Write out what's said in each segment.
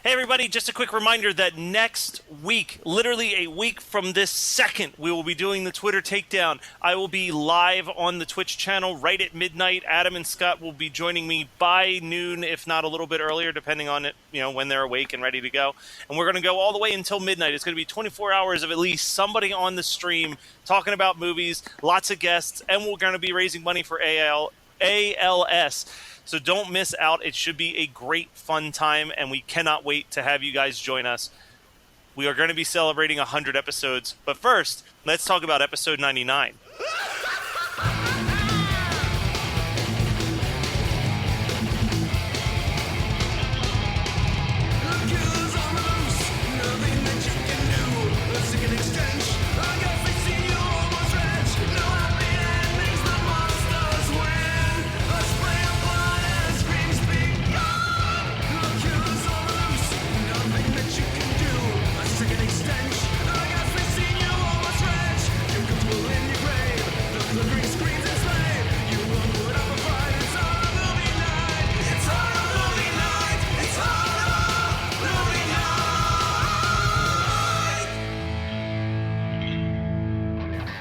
Hey everybody, just a quick reminder that next week, literally a week from this second, we will be doing the Twitter takedown. I will be live on the Twitch channel right at midnight. Adam and Scott will be joining me by noon, if not a little bit earlier, depending on it, when they're awake and ready to go. And we're going to go all the way until midnight. It's going to be 24 hours of at least somebody on the stream talking about movies, lots of guests, and we're going to be raising money for ALS. So don't miss out. It should be a great, fun time, and we cannot wait to have you guys join us. We are going to be celebrating 100 episodes, but first, let's talk about episode 99.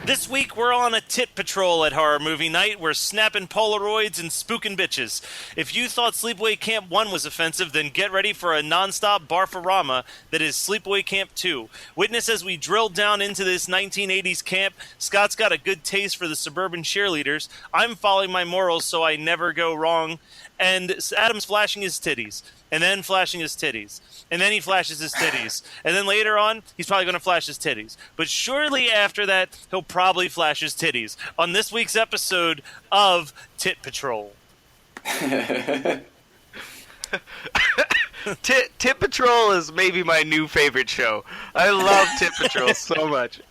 This week, we're on a tit patrol at Horror Movie Night. We're snapping Polaroids and spooking bitches. If you thought Sleepaway Camp 1 was offensive, then get ready for a non-stop barfarama that is Sleepaway Camp 2. Witness as we drill down into this 1980s camp. Scott's got a good taste for the suburban cheerleaders. I'm following my morals so I never go wrong. And Adam's flashing his titties. And then flashing his titties. And then he flashes his titties. And then later on, he's probably going to flash his titties. But surely after that, he'll probably flash his titties on this week's episode of Tit Patrol. Tit Patrol is maybe my new favorite show. I love Tit Patrol so much.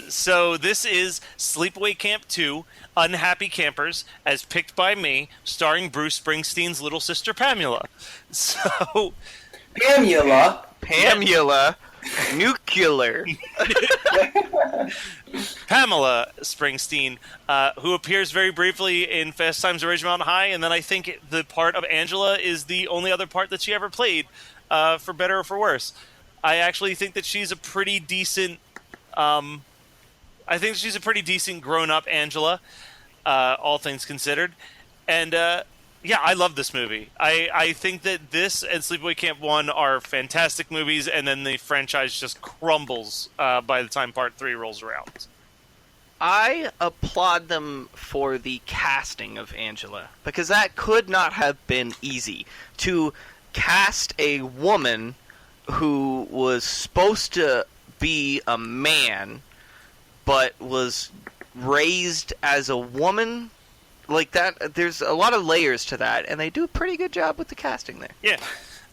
So this is Sleepaway Camp 2, Unhappy Campers, as picked by me, starring Bruce Springsteen's little sister Pamela. So... Pamela? Nuclear. Pamela Springsteen, who appears very briefly in Fast Times at Ridgemont High, and then I think the part of Angela is the only other part that she ever played, for better or for worse. I actually think that she's a pretty decent... I think she's a pretty decent grown-up Angela, all things considered. And, yeah, I love this movie. I think that this and Sleepaway Camp 1 are fantastic movies, and then the franchise just crumbles by the time Part 3 rolls around. I applaud them for the casting of Angela, because that could not have been easy. To cast a woman who was supposed to be a man, but was raised as a woman... Like that, there's a lot of layers to that, and they do a pretty good job with the casting there. Yeah.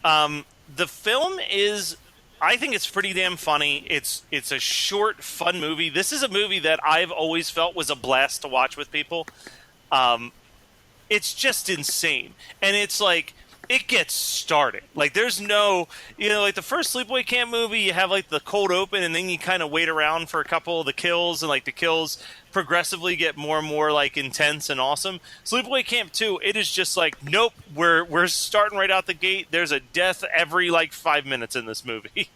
The film is, I think it's pretty damn funny. It's a short, fun movie. This is a movie that I've always felt was a blast to watch with people. It's just insane. And it's like, it gets started. Like, there's no, like the first Sleepaway Camp movie, you have like the cold open, and then you kind of wait around for a couple of the kills, and like the kills progressively get more and more like intense and awesome. Sleepaway Camp 2, it is just like, nope, we're starting right out the gate. There's a death every like 5 minutes in this movie.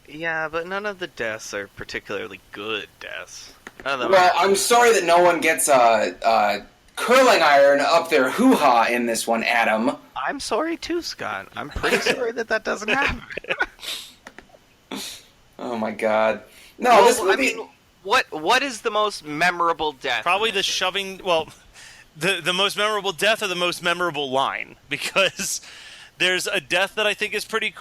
Yeah, but none of the deaths are particularly good deaths. Well, I'm sorry that no one gets a curling iron up their hoo-ha in this one, Adam. I'm sorry too, Scott. I'm pretty sorry that doesn't happen. Oh my god. No, well, this movie... I mean, what is the most memorable death? Probably the shoving... Well, the most memorable death or the most memorable line. Because there's a death that I think is pretty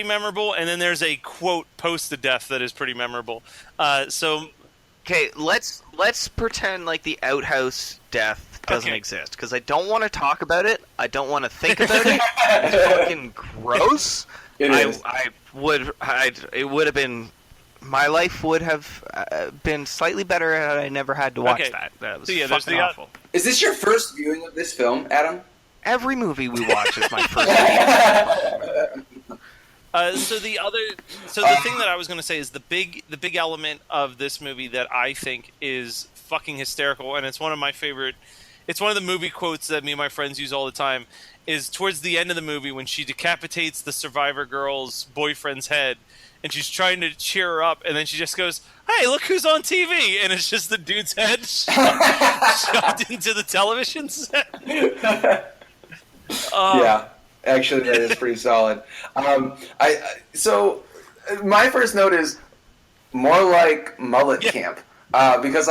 memorable, and then there's a quote post the death that is pretty memorable. Okay, let's pretend like the outhouse death doesn't exist, because I don't want to talk about it. I don't want to think about it. It's fucking gross. It is. It would have been... My life would have been slightly better had I never had to watch that. That was fucking awful. Is this your first viewing of this film, Adam? Every movie we watch is my first viewing. So the thing that I was going to say is the big element of this movie that I think is fucking hysterical, and it's one of my favorite. It's one of the movie quotes that me and my friends use all the time. is towards the end of the movie when she decapitates the survivor girl's boyfriend's head, and she's trying to cheer her up, and then she just goes, "Hey, look who's on TV!" And it's just the dude's head shoved into the television set. Yeah, actually, that is pretty solid. So my first note is more like mullet camp, because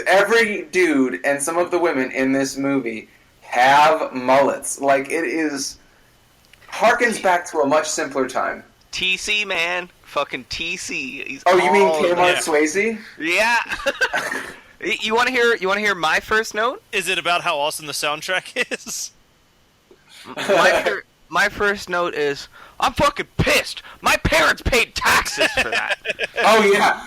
every dude and some of the women in this movie have mullets. Like, it is harkens back to a much simpler time. TC, man. Fucking TC. He's you mean Kmart yeah. Swayze? Yeah. You want to hear my first note? Is it about how awesome the soundtrack is? My first note is, I'm fucking pissed. My parents paid taxes for that. Oh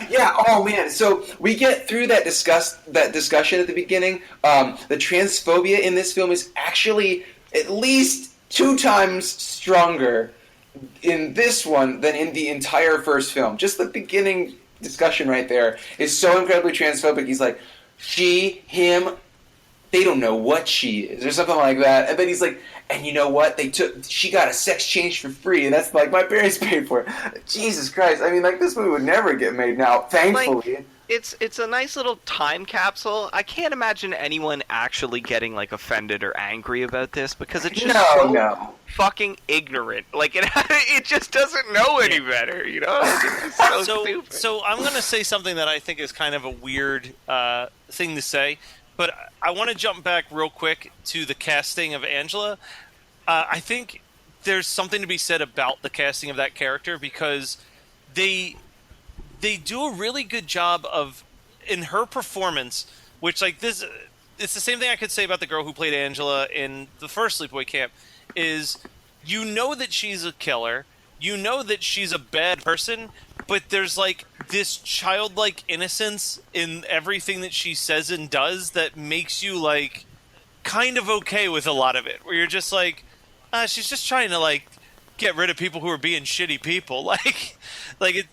yeah. Oh man. So we get through that discussion at the beginning. The transphobia in this film is actually at least 2 times stronger in this one than in the entire first film. Just the beginning discussion right there is so incredibly transphobic. He's like, she, him, they don't know what she is, or something like that. And then he's like, and you know what? She got a sex change for free, and that's like my parents paid for it. Jesus Christ! I mean, like, this movie would never get made now, thankfully. Like, it's a nice little time capsule. I can't imagine anyone actually getting like offended or angry about this because it's just so fucking ignorant. Like it just doesn't know any better, you know? It's just so stupid. So I'm gonna say something that I think is kind of a weird thing to say, but I want to jump back real quick to the casting of Angela. I think there's something to be said about the casting of that character because they do a really good job of, in her performance, which, like, this, it's the same thing I could say about the girl who played Angela in the first Sleepaway Camp, is you know that she's a killer, you know that she's a bad person, but there's, like, this childlike innocence in everything that she says and does that makes you, like, kind of okay with a lot of it, where you're just like, she's just trying to, like, get rid of people who are being shitty people, like it.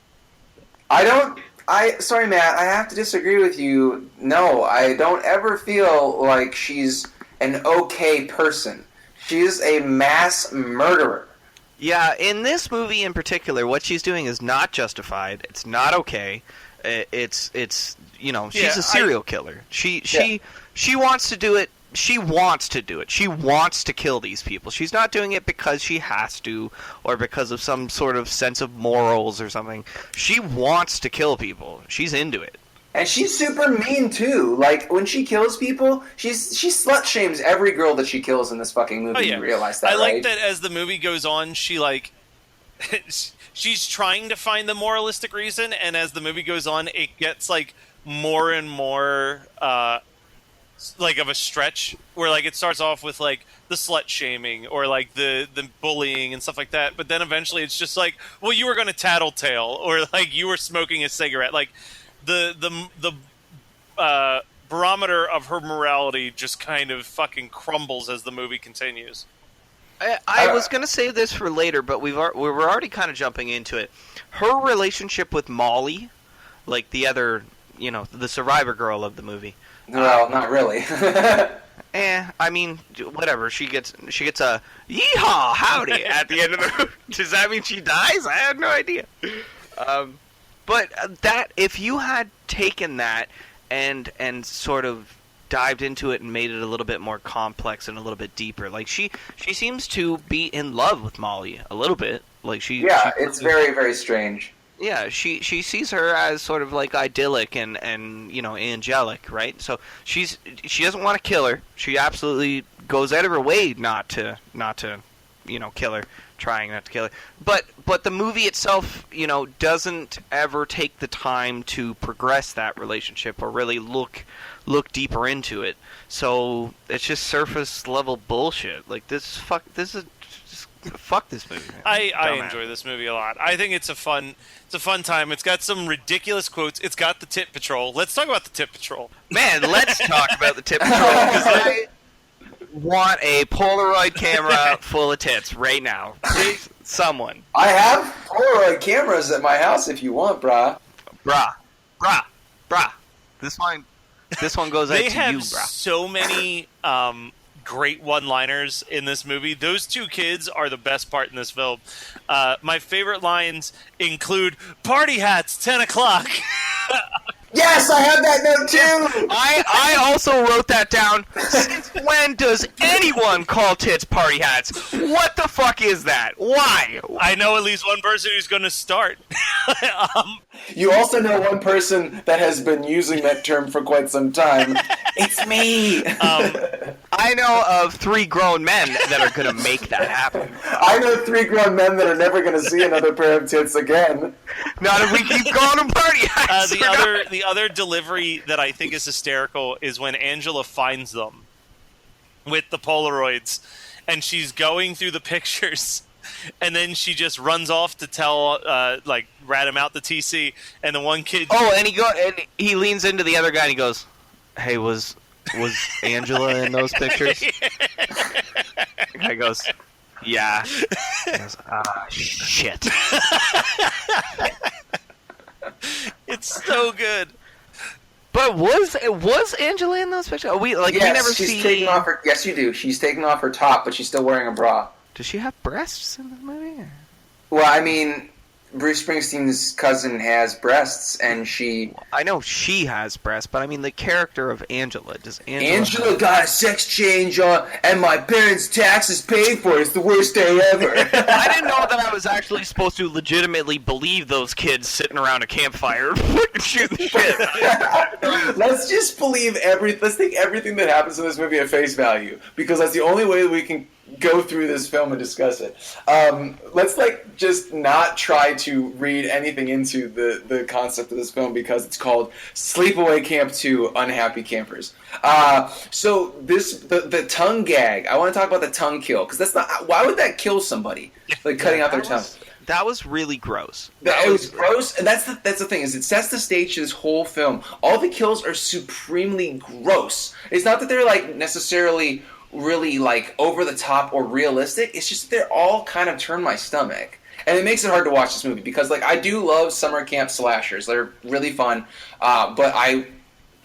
Sorry, Matt, I have to disagree with you. No, I don't ever feel like she's an okay person. She's a mass murderer. Yeah, in this movie in particular, what she's doing is not justified. It's not okay. It's you know, she's a serial killer. She wants to do it. She wants to do it. She wants to kill these people. She's not doing it because she has to or because of some sort of sense of morals or something. She wants to kill people. She's into it. And she's super mean, too. Like, when she kills people, she slut-shames every girl that she kills in this fucking movie. Oh, yeah. You realize that, I like right? that as the movie goes on, she, like... she's trying to find the moralistic reason, and as the movie goes on, it gets, like, more and more... like of a stretch where like it starts off with like the slut shaming or like the bullying and stuff like that, but then eventually it's just like, well, you were going to tattletale or like you were smoking a cigarette. Like the barometer of her morality just kind of fucking crumbles as the movie continues. I was going to save this for later, but we're already kind of jumping into it. Her relationship with Molly, like the other, you know, the survivor girl of the movie. Well, not really. I mean, whatever. She gets a yeehaw howdy at the end of the movie. Does that mean she dies? I had no idea. But that, if you had taken that and sort of dived into it and made it a little bit more complex and a little bit deeper, like she seems to be in love with Molly a little bit. Like it's very, very strange. Yeah, she sees her as sort of like idyllic and you know, angelic, right? So she doesn't want to kill her. She absolutely goes out of her way not to you know, kill her, trying not to kill her. But the movie itself, you know, doesn't ever take the time to progress that relationship or really look deeper into it. So it's just surface level bullshit. Like fuck this movie. Man. I enjoy this movie a lot. I think it's a fun time. It's got some ridiculous quotes. It's got the Tit Patrol. Let's talk about the Tit Patrol. Man, let's talk about the Tit Patrol because I want a Polaroid camera full of tits right now. Someone. I have Polaroid cameras at my house if you want, brah. Brah. This one goes out to you, brah. They have so many great one-liners in this movie. Those two kids are the best part in this film. My favorite lines include "Party hats, 10 o'clock." Yes, I have that note too. I also wrote that down. Since when does anyone call tits party hats? What the fuck is that? Why? I know at least one person who's going to start. You also know one person that has been using that term for quite some time. It's me. I know of 3 grown men that are going to make that happen. I know 3 grown men that are never going to see another pair of tits again. Not if we keep calling them party hats. The other delivery that I think is hysterical is when Angela finds them with the Polaroids, and she's going through the pictures, and then she just runs off to tell, rat him out the TC, and the one kid... Oh, and he leans into the other guy and he goes, "Hey, was Angela in those pictures?" The guy goes, "Yeah." He goes, shit. It's so good. But was Angela in those pictures? We never she's see. Taking off her, yes, you do. She's taking off her top, but she's still wearing a bra. Does she have breasts in the movie? Or? Well, I mean, Bruce Springsteen's cousin has breasts, and she... I know she has breasts, but I mean the character of Angela. Does Angela got a sex change on, and my parents' taxes paid for it. It's the worst day ever. I didn't know that I was actually supposed to legitimately believe those kids sitting around a campfire shooting shit. Let's just believe let's take everything that happens in this movie at face value, because that's the only way that we can go through this film and discuss it. Let's just not try to read anything into the concept of this film, because it's called Sleepaway Camp 2: Unhappy Campers. So the tongue gag. I want to talk about the tongue kill, because that's not. Why would that kill somebody? Like cutting out their tongue. That was really gross. That was gross, and that's the thing, is it sets the stage to this whole film. All the kills are supremely gross. It's not that they're necessarily really over the top or realistic. It's just they're all kind of turn my stomach, and it makes it hard to watch this movie, because I do love summer camp slashers. They're really fun, but I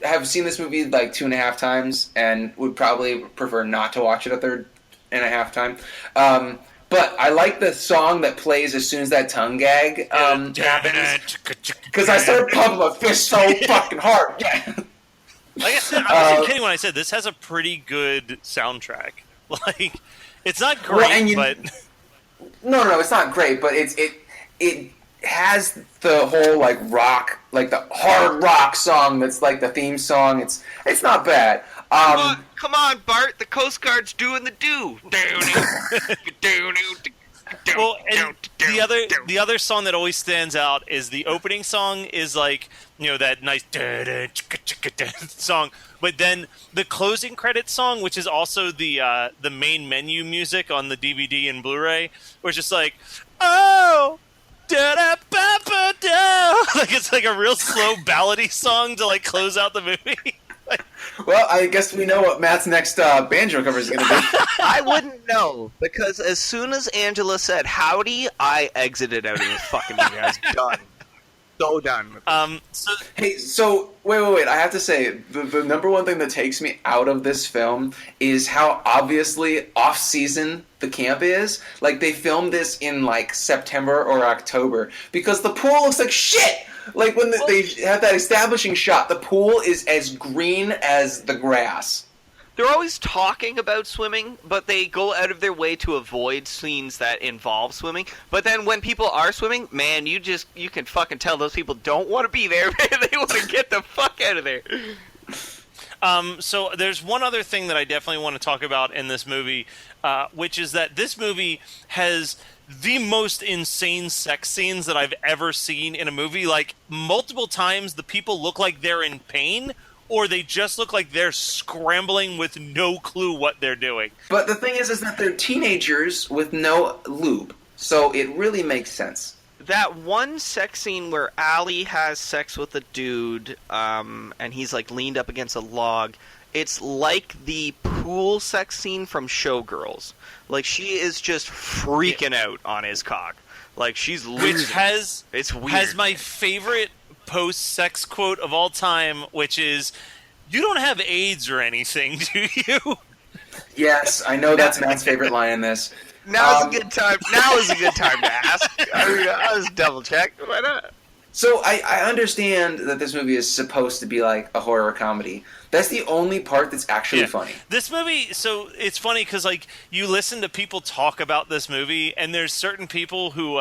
have seen this movie 2.5 times and would probably prefer not to watch it a third and a half time. But I like the song that plays as soon as that tongue gag happens, because I started pumping my fist so fucking hard. Yeah. Like I said, I wasn't kidding when I said this has a pretty good soundtrack. It's not great, but no, it's not great, but it has the whole rock, the hard rock song that's the theme song. It's not bad. Come on, Bart! The Coast Guard's doing the do. Well, and the other song that always stands out is the opening song is that nice song, but then the closing credits song, which is also the main menu music on the DVD and Blu-ray, where it's just oh, da-da-ba-ba-da. It's a real slow ballady song to close out the movie. Well, I guess we know what Matt's next banjo cover is going to be. I wouldn't know, because as soon as Angela said howdy, I exited out of this fucking movie. I was done. So done with it. So wait. I have to say, the number one thing that takes me out of this film is how obviously off-season the camp is. They filmed this in September or October, because the pool looks like shit. When they have that establishing shot, the pool is as green as the grass. They're always talking about swimming, but they go out of their way to avoid scenes that involve swimming. But then when people are swimming, man, you can fucking tell those people don't want to be there. They want to get the fuck out of there. So there's one other thing that I definitely want to talk about in this movie, which is that this movie has the most insane sex scenes that I've ever seen in a movie. Multiple times the people look like they're in pain, or they just look like they're scrambling with no clue what they're doing. But the thing is that they're teenagers with no lube, so it really makes sense. That one sex scene where Allie has sex with a dude, and he's leaned up against a log, it's like the pool sex scene from Showgirls. She is just freaking out on his cock. She's losing. Which has it's weird. Has my favorite post-sex quote of all time, which is, "You don't have AIDS or anything, do you?" Yes, I know that's Matt's favorite line in this. Now is a good time. Now is a good time to ask. I was double check. Why not? So I understand that this movie is supposed to be like a horror comedy. That's the only part that's actually funny. This movie, so it's funny because like you listen to people talk about this movie, and there's certain people who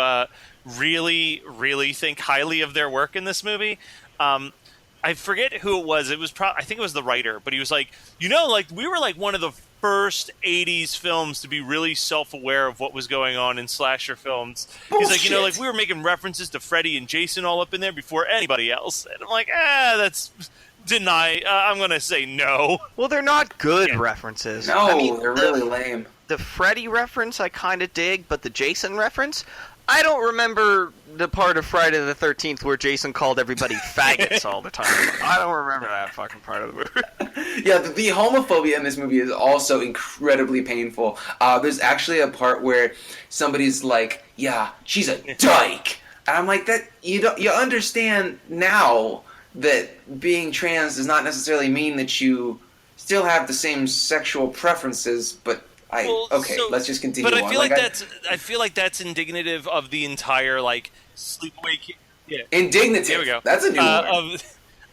really, really think highly of their work in this movie. I forget who it was. It was I think it was the writer, but he was like, like we were like one of the first 80s films to be really self-aware of what was going on in slasher films. Bullshit. He's like, like we were making references to Freddy and Jason all up in there before anybody else. And I'm like, that's deny. I'm going to say no. Well, they're not good references. No, I mean, they're really lame. The Freddy reference I kind of dig, but the Jason reference, I don't remember the part of Friday the 13th where Jason called everybody faggots all the time. I don't remember that fucking part of the movie. Yeah, the homophobia in this movie is also incredibly painful. There's actually a part where somebody's like, "Yeah, she's a dyke," and I'm like, "That you understand now that being trans does not necessarily mean that you still have the same sexual preferences, but." Let's just continue. But I on. feel I feel like that's indignative of the entire like Sleepaway Camp. Yeah, indignative. There we go. That's a new word.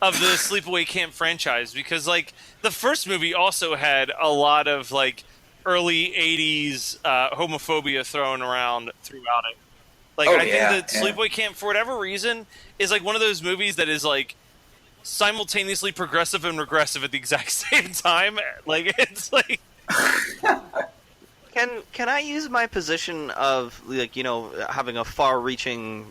Of the Sleepaway Camp franchise, because like the first movie also had a lot of like early '80s homophobia thrown around throughout it. Like I think that Sleepaway Camp, for whatever reason, is like one of those movies that is like simultaneously progressive and regressive at the exact same time. Like it's like. Can I use my position of like having a far-reaching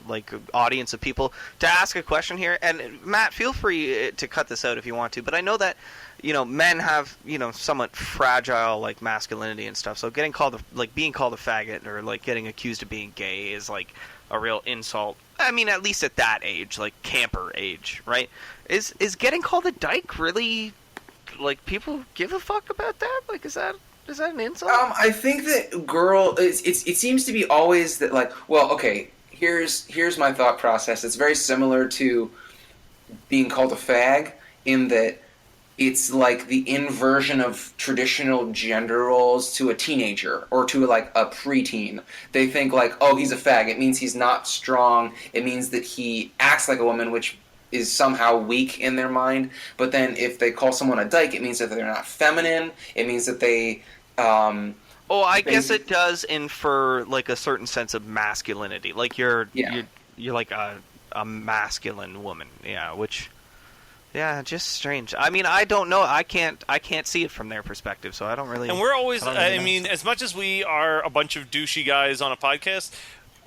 like audience of people to ask a question here? And Matt, feel free to cut this out if you want to. But I know that men have somewhat fragile like masculinity and stuff. So being called a faggot or like getting accused of being gay is like a real insult. I mean, at least at that age, like camper age, right? Is getting called a dyke really? Like, people give a fuck about that? Like, is that an insult? I think that it seems to be always that, like, well, okay, here's my thought process. It's very similar to being called a fag in that it's like the inversion of traditional gender roles to a teenager or to, like, a preteen. They think, like, oh, he's a fag. It means he's not strong. It means that he acts like a woman, which is somehow weak in their mind. But then if they call someone a dyke, it means that they're not feminine. It means that they I guess it does infer like a certain sense of masculinity. Like you're like a masculine woman. Yeah, which just strange. I mean, I don't know. I can't see it from their perspective, so I don't really. And we're always I mean, as much as we are a bunch of douchey guys on a podcast,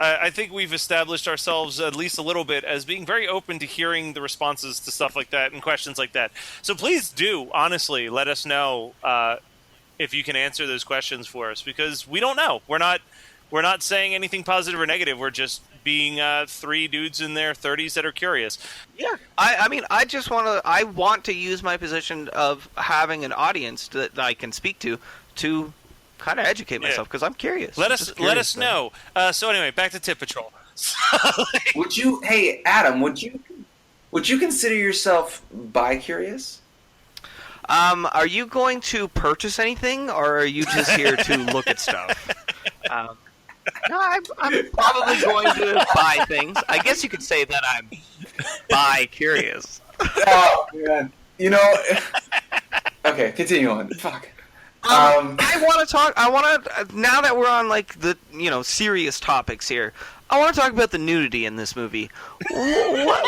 I think we've established ourselves at least a little bit as being very open to hearing the responses to stuff like that and questions like that. So please do, honestly, let us know if you can answer those questions for us, because we don't know. We're not saying anything positive or negative. We're just being three dudes in their 30s that are curious. Yeah, I mean, I want to use my position of having an audience that I can speak to kind of educate myself because I'm curious. Let us know. So anyway, back to Tip Patrol. Adam, would you consider yourself bi-curious? Are you going to purchase anything, or are you just here to look at stuff? No, I'm probably going to buy things. I guess you could say that I'm bi-curious. Oh man, okay, continue on. Fuck. I want to talk. Now that we're on like the serious topics here, I want to talk about the nudity in this movie. What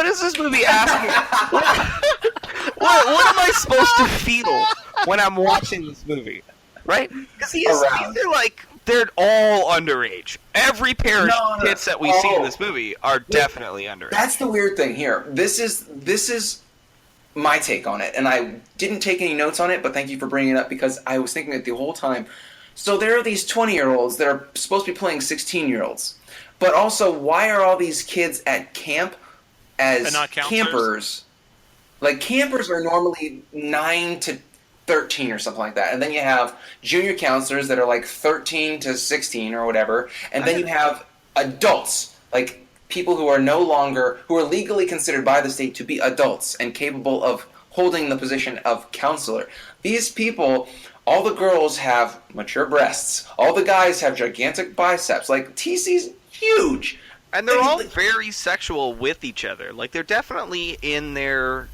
is this movie asking? What am I supposed to feel when I'm watching this movie? Right? Because they're all underage. Every pair of tits that we see in this movie are definitely underage. That's the weird thing here. This is my take on it, and I didn't take any notes on it, but thank you for bringing it up because I was thinking it the whole time. So there are these 20-year-olds that are supposed to be playing 16-year-olds, but also why are all these kids at camp as campers? Like, campers are normally 9 to 13 or something like that, and then you have junior counselors that are like 13 to 16 or whatever, and then you have adults, like people who are legally considered by the state to be adults and capable of holding the position of counselor. these people, all the girls have mature breasts. All the guys have gigantic biceps. Like, TC's huge. And they're all very sexual with each other. Like, they're definitely in their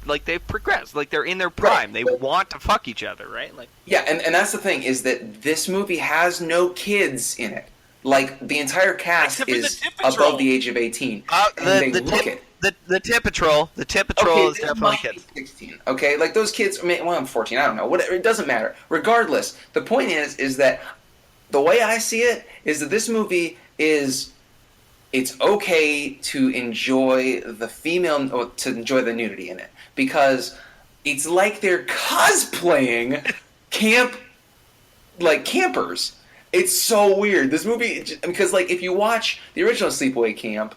like, they've progressed. Like, they're in their prime. They want to fuck each other, right? Like, yeah, and that's the thing, is that this movie has no kids in it. Like, the entire cast is above the age of 18. The tip patrol is definitely kids. 16. Okay, like, those kids, I'm 14, I don't know. Whatever, it doesn't matter. Regardless, the point is that the way I see it is that this movie is... It's okay to enjoy the the nudity in it, because it's like they're cosplaying campers. It's so weird. This movie, because like if you watch the original Sleepaway Camp,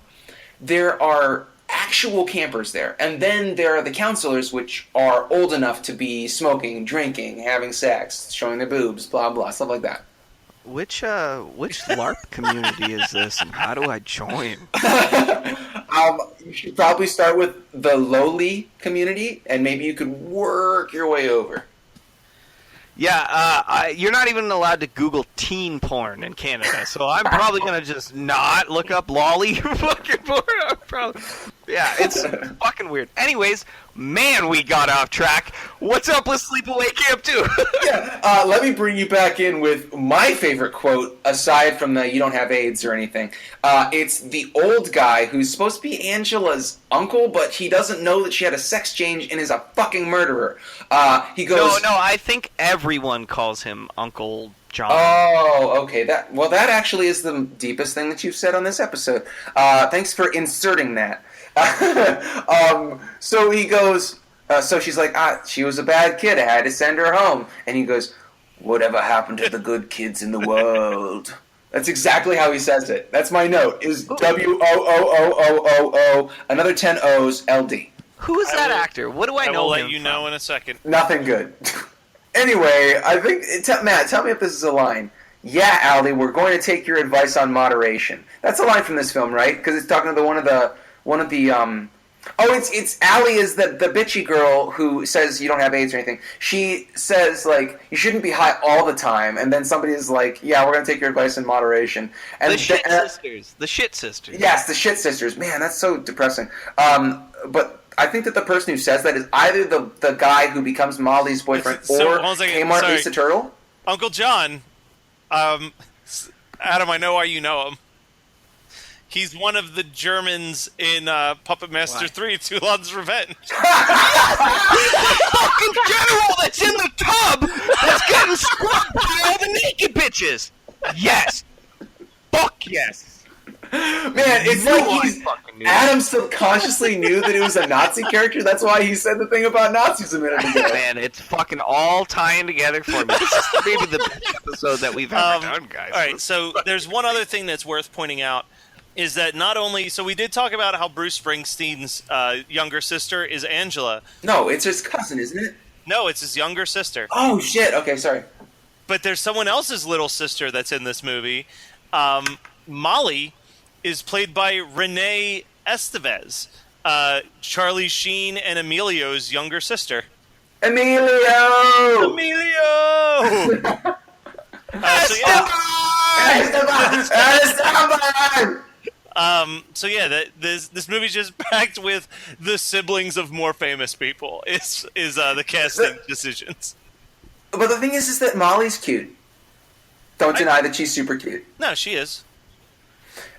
there are actual campers there, and then there are the counselors, which are old enough to be smoking, drinking, having sex, showing their boobs, blah blah, stuff like that. Which LARP community is this, and how do I join? You should probably start with the lowly community, and maybe you could work your way over. Yeah, you're not even allowed to Google teen porn in Canada, so I'm probably gonna just not look up lolly fucking porn. Yeah, it's fucking weird. Anyways, man, we got off track. What's up with Sleepaway Camp 2? Yeah, let me bring you back in with my favorite quote, aside from the "you don't have AIDS" or anything. It's the old guy who's supposed to be Angela's uncle, but he doesn't know that she had a sex change and is a fucking murderer. He goes, No, I think everyone calls him Uncle John. Oh, okay. That actually is the deepest thing that you've said on this episode. Thanks for inserting that. So he goes, so she's like, she was a bad kid, I had to send her home. And he goes, whatever happened to the good kids in the world? That's exactly how he says it. That's my note, is WOOOOOO, another 10 O's, LD. Who is that actor? What do I know him I will let you know in a second. Nothing good. Anyway, I think, Matt, tell me if this is a line. Yeah, Allie, we're going to take your advice on moderation. That's a line from this film, right? Because it's talking to one of the it's Allie is the bitchy girl who says you don't have AIDS or anything. She says, like, you shouldn't be high all the time, and then somebody is like, yeah, we're going to take your advice in moderation. And the shit sisters. The shit sisters. Yes, the shit sisters. Man, that's so depressing. But I think that the person who says that is either the guy who becomes Molly's boyfriend or Kmart Lisa Turtle. Uncle John, Adam, I know why you know him. He's one of the Germans in Puppet Master 3, Toulon's Revenge. The fucking general that's in the tub that's getting scrubbed by all the naked bitches. Yes. Fuck yes. Man, it's Adam subconsciously knew that it was a Nazi character. That's why he said the thing about Nazis a minute ago. Man, it's fucking all tying together for me. This is maybe the best episode that we've ever done, guys. All right, so there's one other thing that's worth pointing out, is that not only... So we did talk about how Bruce Springsteen's younger sister is Angela. No, it's his cousin, isn't it? No, it's his younger sister. Oh, shit. Okay, sorry. But there's someone else's little sister that's in this movie. Molly is played by Renee Estevez, Charlie Sheen and Emilio's younger sister. Emilio! So yeah, this movie's just packed with the siblings of more famous people. Is the casting decisions. But the thing is that Molly's cute. Don't deny that she's super cute. No, she is.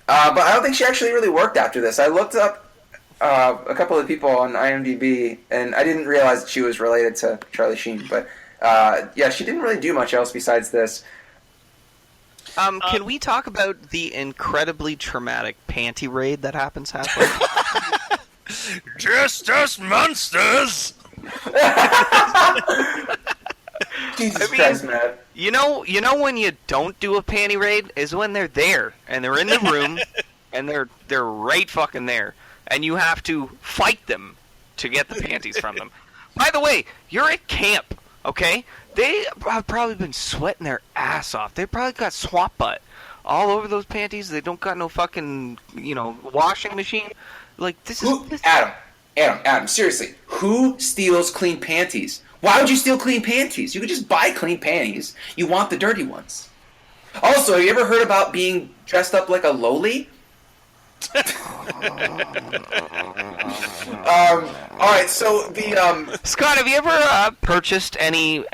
But I don't think she actually really worked after this. I looked up a couple of people on IMDb, and I didn't realize that she was related to Charlie Sheen. But yeah, she didn't really do much else besides this. Can we talk about the incredibly traumatic panty raid that happens halfway? Just us monsters! Jesus Christ, man. You know when you don't do a panty raid is when they're there and they're in the room and they're right fucking there and you have to fight them to get the panties from them. By the way, you're at camp, okay? They have probably been sweating their ass off. They probably got swamp butt all over those panties. They don't got no fucking, washing machine. Like, this is... Adam, seriously, who steals clean panties? Why would you steal clean panties? You could just buy clean panties. You want the dirty ones. Also, have you ever heard about being dressed up like a loli? All right, so the Scott, have you ever purchased any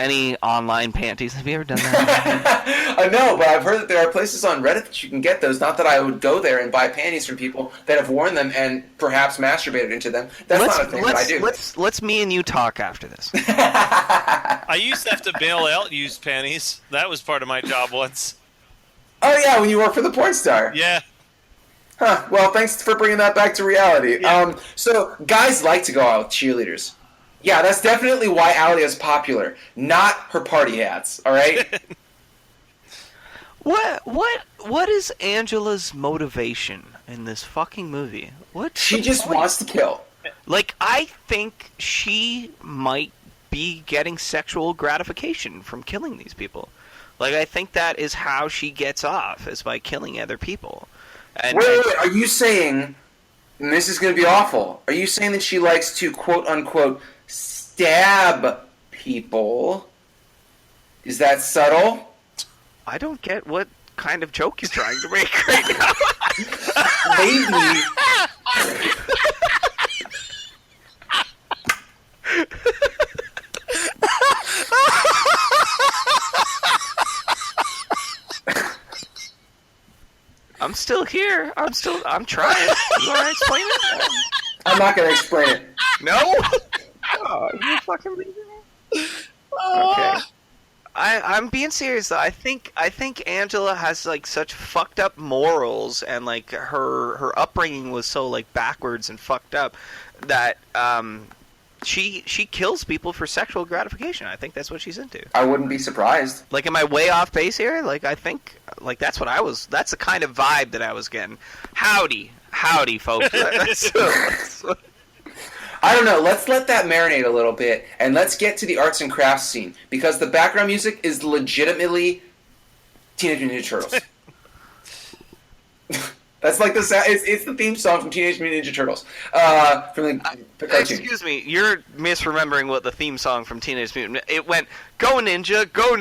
online panties? Have you ever done that? I know, but I've heard that there are places on Reddit that you can get those. Not that I would go there and buy panties from people that have worn them and perhaps masturbated into them. That's not a thing that I do. Let's me and you talk after this. I used to have to bail out used panties. That was part of my job once. Oh yeah, when you work for the porn star. Yeah. Huh. Well, thanks for bringing that back to reality. Yeah. So guys like to go out with cheerleaders. Yeah, that's definitely why Alia is popular. Not her party hats. All right. What is Angela's motivation in this fucking movie? She just wants to kill. Like, I think she might be getting sexual gratification from killing these people. Like, I think that is how she gets off, is by killing other people. And wait, are you saying, and this is going to be awful, are you saying that she likes to, quote-unquote, stab people? Is that subtle? I don't get what kind of joke you're trying to make right now. Maybe. I'm still here. I'm trying. You want to explain it? I'm not going to explain it. No? Oh, you fucking leaving me? Okay. I'm being serious though. I think Angela has like such fucked up morals, and like her upbringing was so like backwards and fucked up that she kills people for sexual gratification. I think that's what she's into. I wouldn't be surprised. Like, am I way off base here? Like, I think like that's the kind of vibe that I was getting. Howdy, folks. I don't know. Let's let that marinate a little bit, and let's get to the arts and crafts scene, because the background music is legitimately Teenage Mutant Ninja Turtles. That's like it's the theme song from Teenage Mutant Ninja Turtles. From the cartoon. Excuse me, you're misremembering what the theme song from Teenage Mutant. It went, go ninja, go!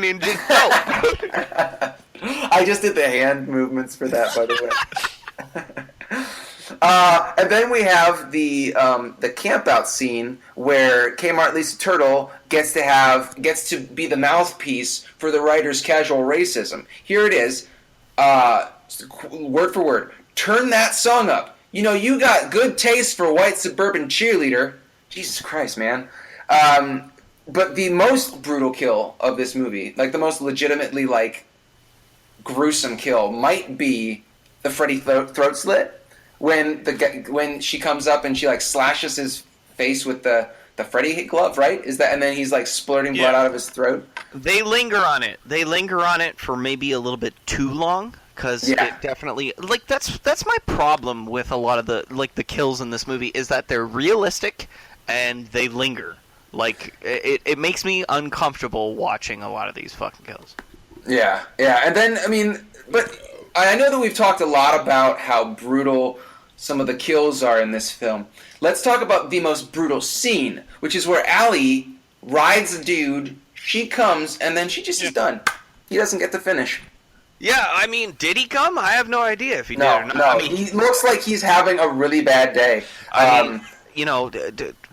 I just did the hand movements for that, by the way. And then we have the campout scene where Kmart Lisa Turtle gets to be the mouthpiece for the writer's casual racism. Here it is, word for word. Turn that song up. You know, you got good taste for white suburban cheerleader. Jesus Christ, man. But the most brutal kill of this movie, like the most legitimately like gruesome kill, might be the Freddy throat slit. When she comes up and she like slashes his face with the Freddy glove, right? Is that, and then he's like splurting blood out of his throat. They linger on it. They linger on it for maybe a little bit too long, because it definitely like that's my problem with a lot of the kills in this movie, is that they're realistic and they linger. Like it makes me uncomfortable watching a lot of these fucking kills. Yeah, and then I mean, but I know that we've talked a lot about how brutal some of the kills are in this film. Let's talk about the most brutal scene, which is where Allie rides a dude, she comes, and then she just is done. He doesn't get to finish. Yeah, I mean, did he come? I have no idea if he did or not. No, I mean, he looks like he's having a really bad day. I mean, you know,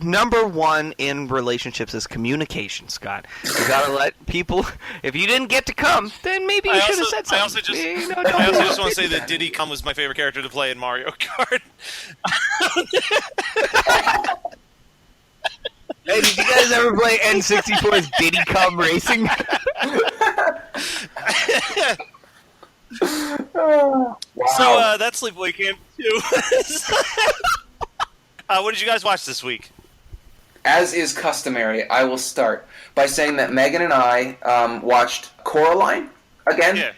number one in relationships is communication, Scott. You gotta let people. If you didn't get to come, then maybe you should have said something. I also just want to say that Diddy Kong was my favorite character to play in Mario Kart. Hey, did you guys ever play N64's Diddy Kong Racing? Wow. So that's Sleepaway Camp 2. What did you guys watch this week? As is customary, I will start by saying that Megan and I watched Coraline again. Yeah.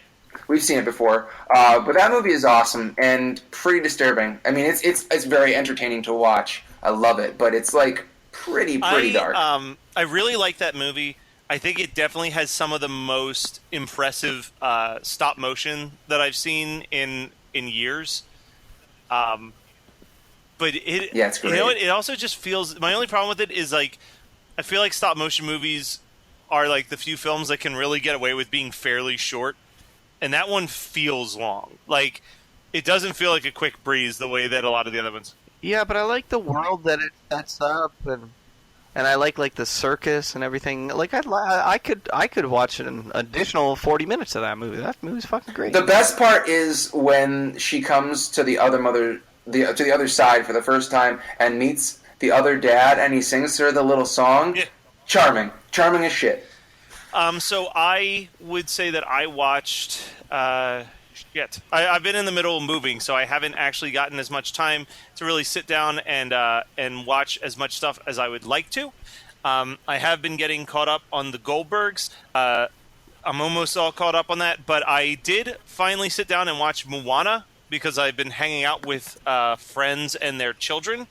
We've seen it before, but that movie is awesome and pretty disturbing. I mean, it's very entertaining to watch. I love it, but it's like pretty dark. I really like that movie. I think it definitely has some of the most impressive stop motion that I've seen in years. But it's great. You know what? It also just feels. My only problem with it is like I feel like stop motion movies are like the few films that can really get away with being fairly short, and that one feels long. Like, it doesn't feel like a quick breeze the way that a lot of the other ones. Yeah, but I like the world that it sets up, and I like the circus and everything. Like I could watch an additional 40 minutes of that movie. That movie's fucking great. The best part is when she comes to the other to the other side for the first time and meets the other dad, and he sings her the little song. Yeah. Charming as shit. So I would say that I watched. I've been in the middle of moving, so I haven't actually gotten as much time to really sit down and watch as much stuff as I would like to. I have been getting caught up on the Goldbergs. I'm almost all caught up on that, but I did finally sit down and watch Moana because I've been hanging out with friends and their children,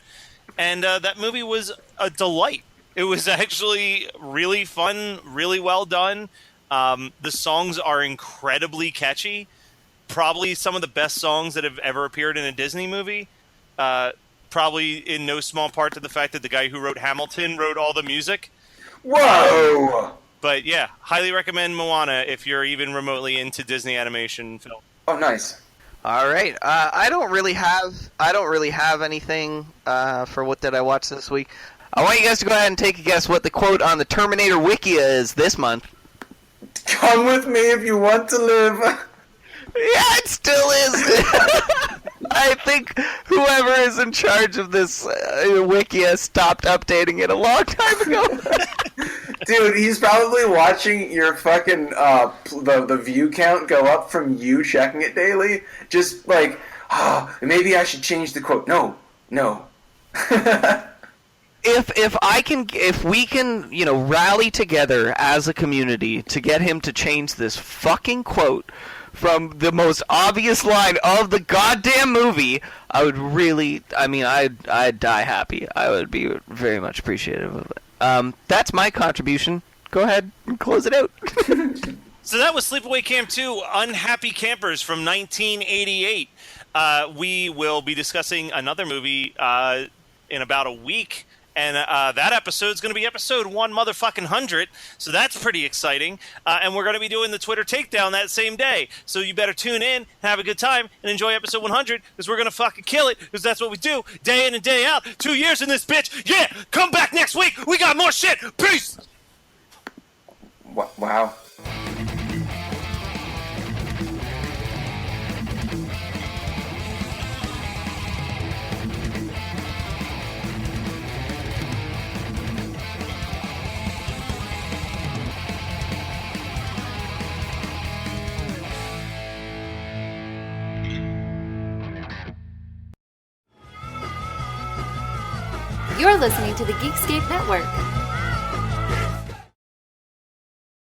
and that movie was a delight. It was actually really fun, really well done. The songs are incredibly catchy. Probably some of the best songs that have ever appeared in a Disney movie. Probably in no small part to the fact that the guy who wrote Hamilton wrote all the music. Whoa! But yeah, highly recommend Moana if you're even remotely into Disney animation film. Oh, nice. All right. I don't really have anything for what did I watch this week. I want you guys to go ahead and take a guess what the quote on the Terminator Wikia is this month. Come with me if you want to live. Yeah, it still is. I think whoever is in charge of this Wikia stopped updating it a long time ago. Dude, he's probably watching your fucking the view count go up from you checking it daily. Just like, maybe I should change the quote. No. If we can, rally together as a community to get him to change this fucking quote from the most obvious line of the goddamn movie, I would really, I'd die happy. I would be very much appreciative of it. That's my contribution. Go ahead and close it out. So that was Sleepaway Camp 2, Unhappy Campers from 1988. We will be discussing another movie in about a week. And that episode's going to be episode 100, so that's pretty exciting. And we're going to be doing the Twitter takedown that same day. So you better tune in, have a good time, and enjoy episode 100, because we're going to fucking kill it, because that's what we do, day in and day out. 2 years in this bitch. Yeah, come back next week. We got more shit. Peace. Wow. You're listening to the Geekscape Network.